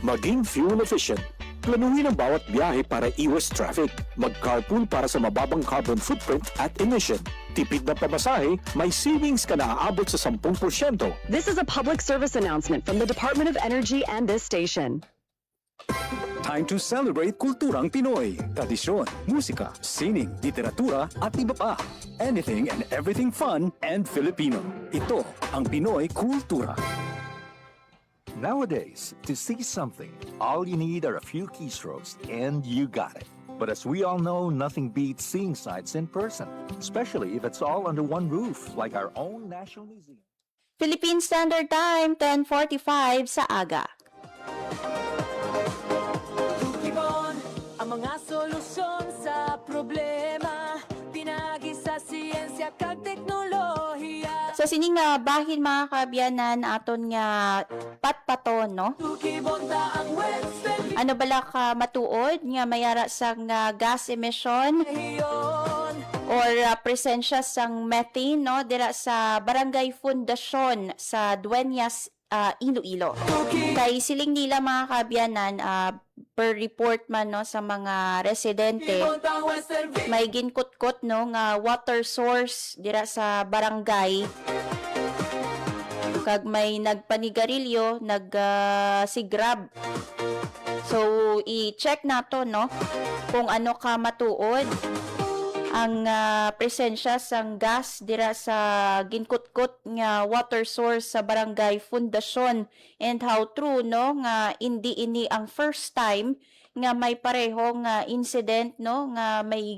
Maging fuel efficient. Planuhin ang bawat biyahe para iwas traffic. Mag-carpool para sa mababang carbon footprint at emission. Tipid na pamasahe, may savings ka na aabot sa 10%. This is a public service announcement from the Department of Energy and this station. Time to celebrate kulturang Pinoy. Tradisyon, musika, sining, literatura at iba pa. Anything and everything fun and Filipino. Ito ang Pinoy Kultura. Nowadays, to see something, all you need are a few keystrokes and you got it. But as we all know, nothing beats seeing sights in person, especially if it's all under one roof, like our own National Museum. Philippine Standard Time, 10:45 sa aga. Tukibon ang mga solusyon sa problema, pinagi sa siyensya kag teknolohiya. Sa sining nga bahin mga kaabyanan aton nga patpaton, no? Tukibon ta ang Wednesday. Ano bala ka matuod nga mayara sang gas emission or presensya sang methane, no? Dira sa Barangay Fundacion sa Dueñas, Iloilo. Kay siling nila mga kaabyanan, per report man, no, sa mga residente, may ginkut-kot, no, nga water source dira sa barangay. Kag may nagpanigarilyo, sigrab. So, i-check nato, no, kung ano ka matuod ang presensya sang gas dira sa ginkut-kot nga water source sa Barangay Fundacion, and how true, no, nga hindi ini ang first time nga may parehong incident, no, nga may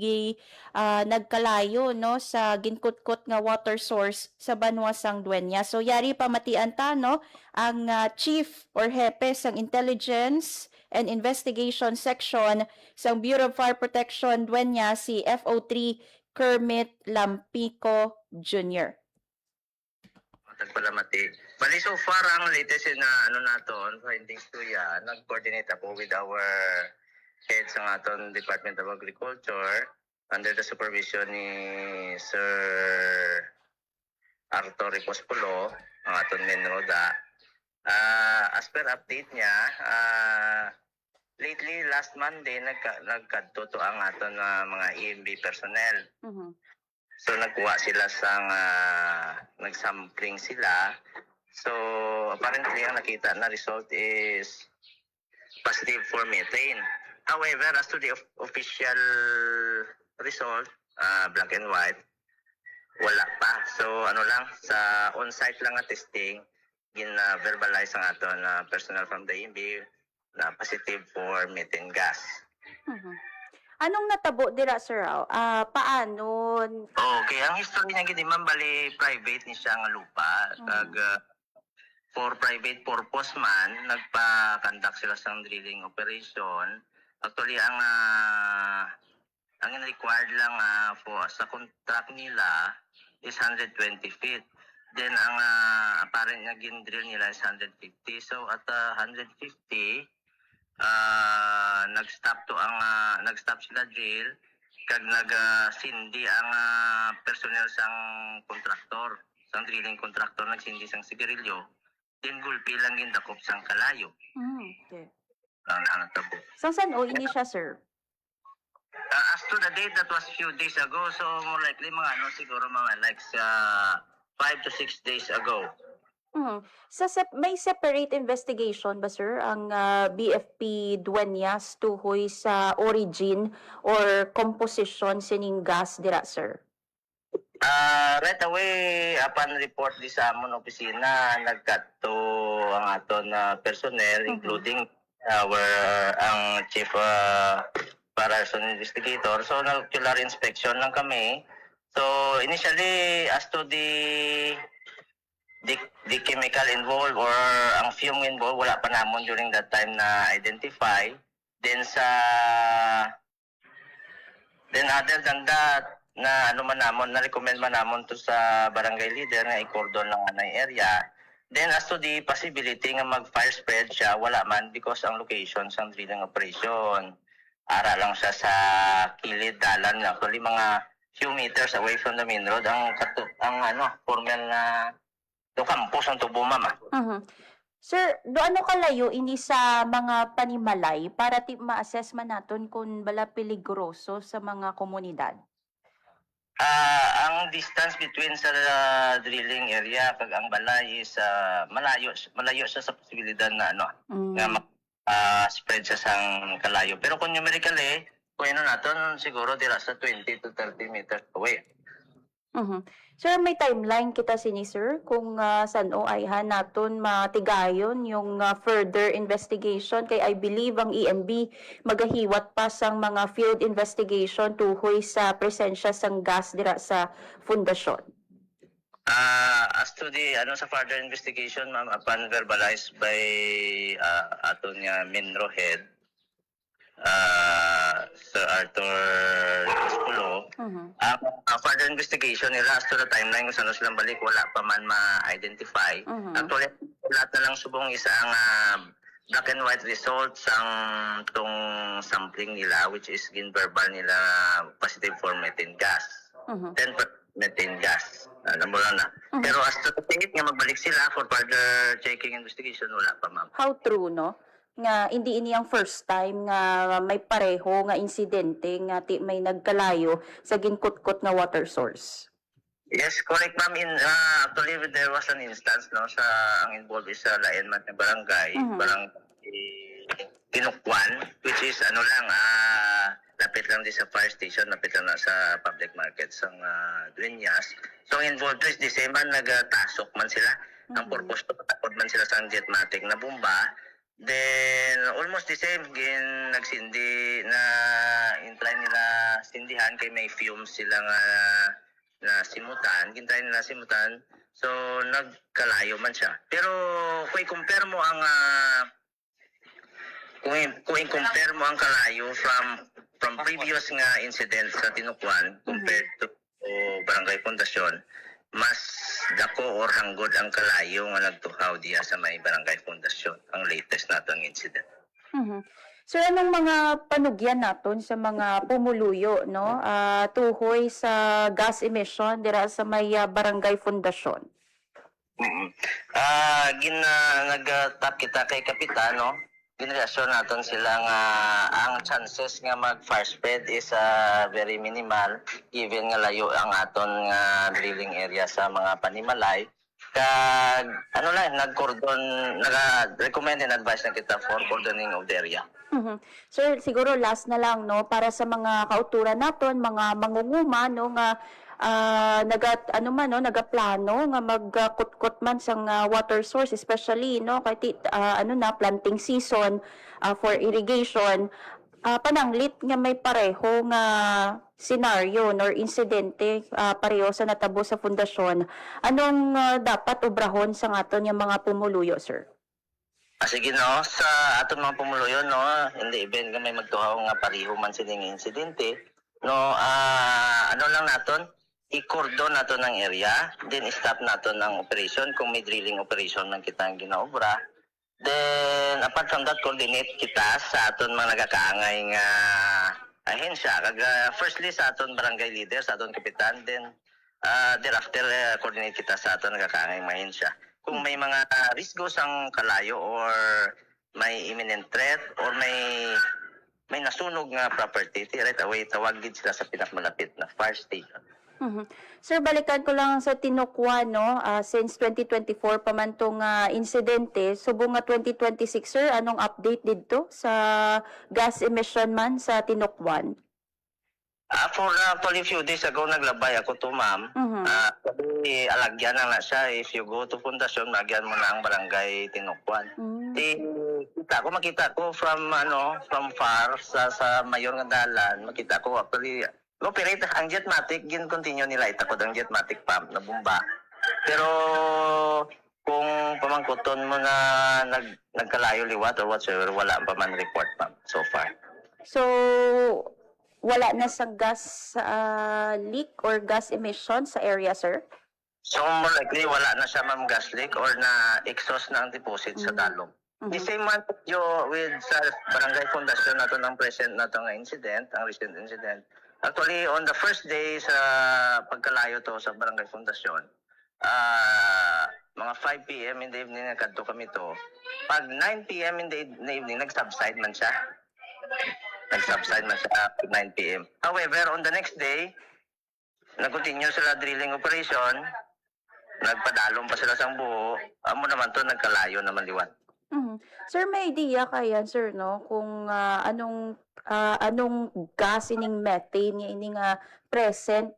nagkalayo, no, sa ginkut-kot nga water source sa Banwasang Dueñas. So yari pamatian ta, no, ang chief or hepe sang Intelligence and Investigation Section sa Bureau of Fire Protection Dueñas, si FO3 Kermit Lampico Jr. Tagpalamati. Bali, so far, ang latest na naton, findings to yan, nag-coordinate ako with our heads ng aton Department of Agriculture under the supervision ni Sir Arthur Ripospulo, ang aton Menroda. As per update niya, lately, last Monday, nagkadto ang aton mga EMB personnel. So, nagkuha sila sang, nagsampling sila. So, apparently, ang nakita na result is positive for methane. However, as to the official result, black and white, wala pa. So, sa on-site lang na testing, verbalize ang aton personnel from the EMB na positive for methane gas. Anong natabo dira, sir? Paano? Okay, ang history niya gini ma'am, bali private ni siya nga lupa. Kag for private purpose man, nagpa-conduct sila sa drilling operation. Actually, ang required lang sa contract nila is 120 feet. Then ang apparent na gin-drill nila is 150. So at 150, nag-stop sila drill kag nag-sindi ang personnel sang kontraktor, sang drilling contractor, nagsindi sang sigarilyo. Then gulpi lang gindakop sang kalayo. Okay. Ang natabo. Saan ini siya, sir? As to the date, that was few days ago. So more likely siguro mga like 5 to 6 days ago. May separate investigation ba, sir, ang BFP Dueñas tuhoy sa origin or composition sining gas dira, sir? Right away, upon report di sa amon opisina, nagkadto ang aton personnel, including ang chief operation investigator. So, nag-ocular inspection lang kami. So, initially, as to the chemical involved or ang fume involved, wala pa namon during that time na identify. Then other than that, na ano man namon, na-recommend man namon to sa barangay leader na i-cordon lang anay area. Then as to the possibility nga mag-fire spread siya, wala man because ang location sa drilling operation. Ara lang siya sa kilid dalan, actually mga few meters away from the main road ang formal na do campus ang tubo, mama. Sir, ano kalayo ini sa mga panimalay para ma-assess man naton kung bala peligroso sa mga komunidad? Ang distance between sa drilling area kag ang balay is malayo siya sa posibilidad na na spread siya sang kalayo. Pero kung numerically, kung naton siguro dira sa 20 to 30 meters away. Sir, may timeline kita sini, sir, kung saan ay naton matigayon yung further investigation kay I believe ang ENB magahiwat pa sang mga field investigation tuhoy sa presensya sang gas dira sa fundasyon. As to the sa further investigation, ma'am, upon verbalized by aton nga Minro head, Sir Arthur Espulo, ang further investigation nila as to the timeline kung saan silang balik, wala pa man ma-identify. Actually, lahat na lang subong isang black and white results ang tong sampling nila, which is verbal nila positive for methane gas. 10% methane gas. Alam mo lang na. Pero as to the date nga magbalik sila for further checking investigation, wala pa, ma'am. How true, no? Nga hindi ini ang first time nga may pareho nga insidente nga may nagkalayo sa ginkutkot nga water source. Yes, correct, ma'am. Actually, there was an instance sa ang involved is sa Laenmat na barangay, Tinukwan, which is lapit lang din sa fire station, lapit lang na sa public market sa Dueñas. So involved is the same man, nagtasok man sila. Ang purpose to, takot man sila sa jetmatic na bomba. Then almost the same, nagsindi na intry nila sindihan kay may fumes sila na simutan, gintry nila simutan. So nagkalayo man siya. Pero kung i-compare mo ang kung i-compare mo ang kalayo from previous nga incident sa Tinukwan compared to Barangay Pundasyon, mas dako or hanggod ang kalayo nga nagtuhaw diya sa may Barangay Pundasyon, ang latest natong incident. Sir, anong mga panugyan naton sa mga pumuluyo, no? Tuhoy sa gas emission dira sa may Barangay Pundasyon? Nag-tap kita kay Kapitan, no? Ginreasyon natin sila nga ang chances nga mag-fire spread is very minimal given nga layo ang aton nga drilling area sa mga panimalay. Kag nag-cordon, nag-recommend and advise na kita for cordoning of the area. Sir, siguro last na lang, no, para sa mga kauturan naton, mga mangunguma, no, nga nagaplano nga magkutkot man sa water source, especially no kay planting season for irrigation, pananglit nga may pareho nga scenario or insidente pareho sa natabo sa fundasyon. Anong dapat obrahon sa aton yung mga pumuluyo, sir? Sige, no, sa aton mga pumuluyo, no, hindi event nga may magtuhaw nga pareho man sining insidente, no, lang naton i-cordon nato ng area, then stop nato ng operation kung may drilling operation lang kita ang ginaobra. Then apart from that, coordinate kita sa aton mga nagakaangay nga ahensya. Firstly sa aton barangay leader, sa aton kapitan, then thereafter coordinate kita sa aton nagakaangay nga ahensya. Kung may mga riskos ang kalayo or may imminent threat or may nasunog nga property, right away tawagin sila sa pinakamalapit na fire station Sir, balikan ko lang sa Tinukwan, no? Since 2024 pa man tong insidente, subong nga 2026, sir, anong update dito sa gas emission man sa Tinukwan? For actually few days ago, naglabay ako to, ma'am. Sabi, alagyan na siya. If you go to Pundasyon, lagyan mo na ang barangay Tinukwan. Makita ko from far sa mayor nga dalan, makita ko actually operate ang Jetmatic, gin continue nila itakod ang Jetmatic pump na bomba. Pero kung pamangkuton mo na nagkalayo liwat or whatsoever, wala pa man report, ma'am, so far. So, wala na sa gas leak or gas emission sa area, sir? So more likely wala na siya, ma'am, gas leak or na exhaust na ang deposit sa dalom. The same man with sa barangay Fundasyon nato ng present nato nga incident, ang recent incident. Actually, on the first day sa pagkalayo to sa barangay Fundasyon, mga 5 p.m. in the evening nagkadto kami to. Pag 9 p.m. in the evening, nag-subside man siya. Nag-subside man siya at 9 p.m. However, on the next day, nag-continue sila drilling operation, nagpadalong pa sila sa buho, amo naman to, nagkalayo naman liwat. Sir, may idea kaya, sir, no? Kung anong gas ining methane, ining present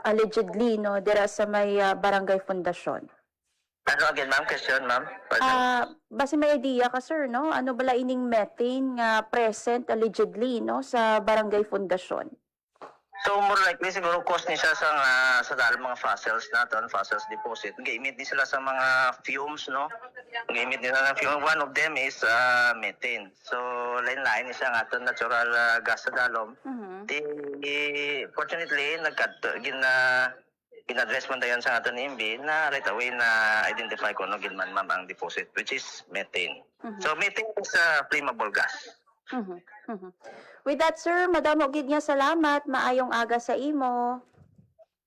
allegedly, no? Dira sa may barangay Fundasyon. Ano again, ma'am? Question, ma'am? Base may idea ka, sir, no? Ano bala ining methane nga present allegedly, no? Sa barangay Fundasyon? So, more likely, siguro cost ni siya sa dahil mga fossils natin, fossils deposit. Nag-emit din sila sa mga fumes, no? Nag-emit din sila ng fumes. One of them is methane. So, lain-lain siya nga ito, natural gas sa dalom. Fortunately, in-address man dayon sa aton MB na right away na identify ko no ginman, ma'am, ang deposit, which is methane. So, methane is flammable gas. With that, sir, madamo gid nga salamat. Maayong aga sa imo.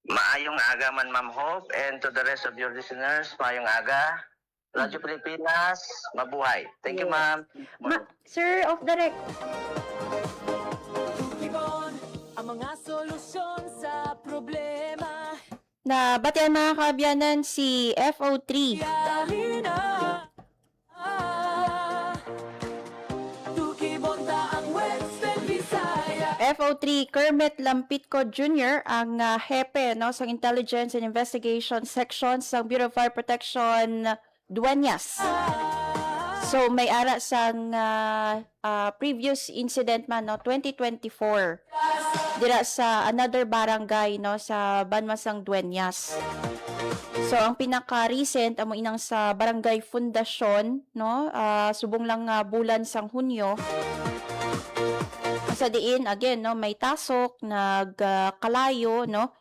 Maayong aga man, Ma'am Hope, and to the rest of your listeners, maayong aga. Radyo Pilipinas, mabuhay. Thank you, ma'am. Sir, off the record. Tukibon ang mga solusyon sa problema. Nabatian mga kaabyanan si FO3. FO3 Kermit Lampitco Jr. ang hepe, no, sa Intelligence and Investigation Section sa Bureau of Fire Protection Dueñas. So may ara sang previous incident man, no, 2024 dira sa another barangay, no, sa Banmasang Dueñas. So ang pinaka-recent amo inang sa Barangay Fundasyon, no, subong lang bulan sang Hunyo. Sa diin again, no, may tasok, nagkalayo, no.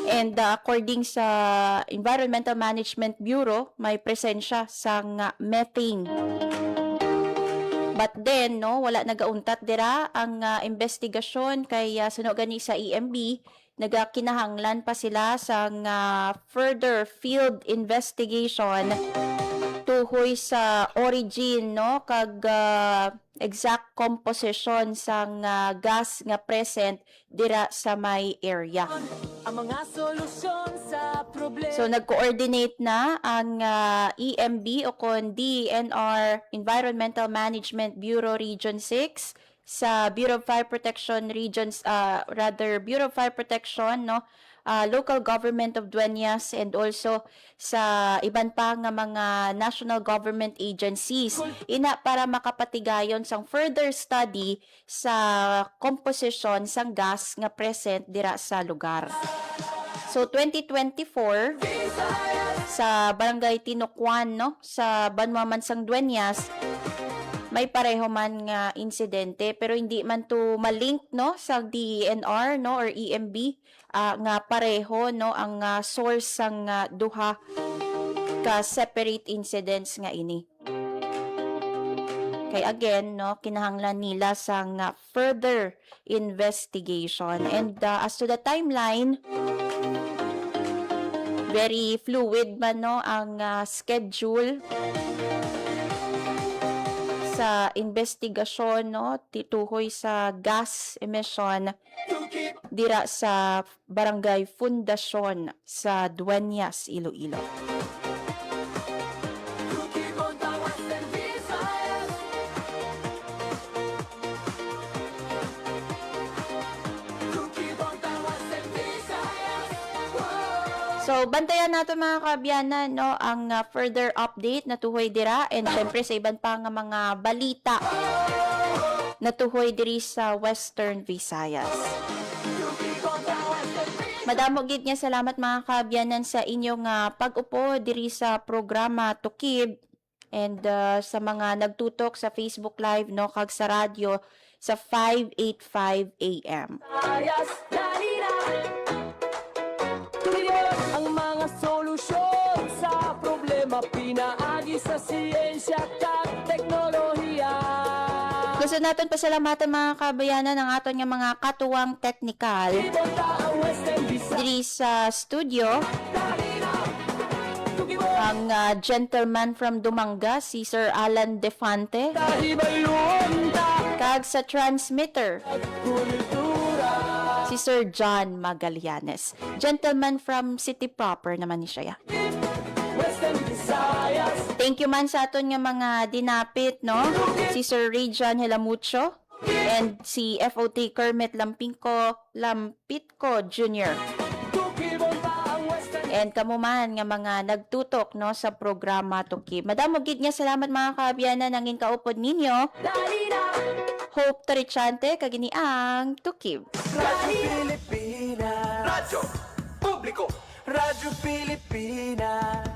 And according sa Environmental Management Bureau, may presensya sang methane. But then, no, wala nagauntat dira ang investigasyon kay suno gani sa EMB, nagakinahanglan pa sila sang further field investigation tuhoy sa origin, no, kag exact composition sang gas nga present dira sa may area. Ang mga solusyon sa problema. So nag-coordinate na ang EMB o kon DENR Environmental Management Bureau Region 6 sa Bureau of Fire Protection Regions, Bureau of Fire Protection, no, local government of Dueñas, and also sa iban pa nga mga national government agencies ina para makapatigayon sang further study sa composition sang gas nga present dira sa lugar. So 2024 sa Barangay Tinukwan, no, sa Banwamansang Dueñas, may pareho man nga insidente pero hindi man to malink, no, sa DENR, no, or EMB nga pareho, no, ang source sang duha ka separate incidents nga ini. Kay again, no, kinahanglan nila sang further investigation. And as to the timeline, very fluid man, no, ang schedule sa investigasyon, no, tituhoy sa gas emission dira sa Barangay Fundasyon sa Dueñas, Iloilo. So, bantayan nato mga kaabyanan, no, ang further update na tuhoy dira and syempre sa iban pa nga mga balita na tuhoy diri sa Western Visayas. Madamo gid nga salamat mga kaabyanan sa inyong pag-upo diri sa programa Tukib and sa mga nagtutok sa Facebook Live, no, kag sa radyo sa 585 AM. Ang mga solusyon sa problema pinaagi sa siyensya at teknolohiya. Gusto natin pasalamatan mga kabayanan ng aton nga mga katuwang teknikal diri sa studio. Ang gentleman from Dumanga, si Sir Alan Defante. Kag sa transmitter, si Sir John Magallanes. Gentleman from City Proper naman ni siya. Thank you man sa aton nga mga dinapit, no? Si Sir Ray-John Helamucho and si FOT Kermit Lampitco Jr. And kamo man nga mga nagtutok, no, sa programa Tukib. Madamo gid nga salamat mga kaabyanan nangin kaupod ninyo. Hope Torichante kagini ang Tukib. Radyo Pilipinas. Radyo Publiko. Radyo Pilipinas.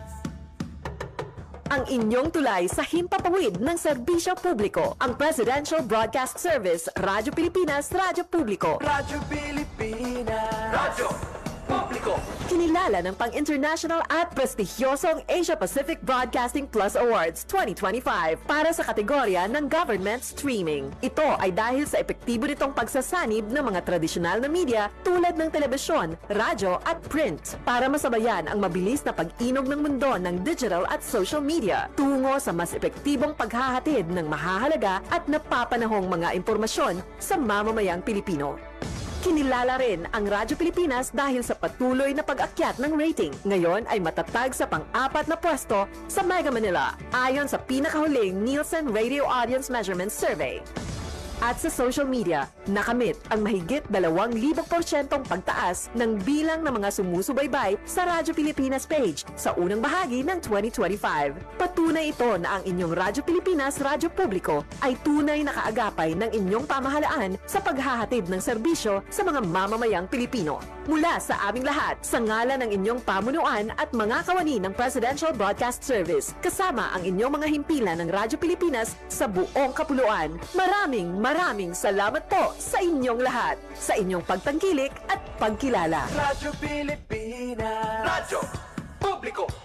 Ang inyong tulay sa himpapawid ng serbisyo publiko. Ang Presidential Broadcast Service, Radyo Pilipinas, Radyo Publiko. Radyo Pilipinas. Radyo Publiko. Kinilala ng pang-international at prestigyosong Asia Pacific Broadcasting Plus Awards 2025 para sa kategorya ng Government Streaming. Ito ay dahil sa epektibo nitong pagsasanib ng mga tradisyonal na media tulad ng telebisyon, radyo at print para masabayan ang mabilis na pag-inog ng mundo ng digital at social media tungo sa mas epektibong paghahatid ng mahahalaga at napapanahong mga impormasyon sa mamamayang Pilipino. Kinilala rin ang Radyo Pilipinas dahil sa patuloy na pag-akyat ng rating. Ngayon ay matatag sa pang-4 na pwesto sa Mega Manila ayon sa pinakahuling Nielsen Radio Audience Measurement Survey. At sa social media, nakamit ang mahigit 2,000% pagtaas ng bilang ng mga sumusubaybay sa Radyo Pilipinas page sa unang bahagi ng 2025. Patunay ito na ang inyong Radyo Pilipinas, Radyo Publiko ay tunay na kaagapay ng inyong pamahalaan sa paghahatid ng serbisyo sa mga mamamayang Pilipino. Mula sa aming lahat, sa ngalan ng inyong pamunuan at mga kawani ng Presidential Broadcast Service, kasama ang inyong mga himpilan ng Radyo Pilipinas sa buong kapuluan, Maraming salamat po sa inyong lahat, sa inyong pagtangkilik at pagkilala. Radyo Pilipinas. Radyo Publiko.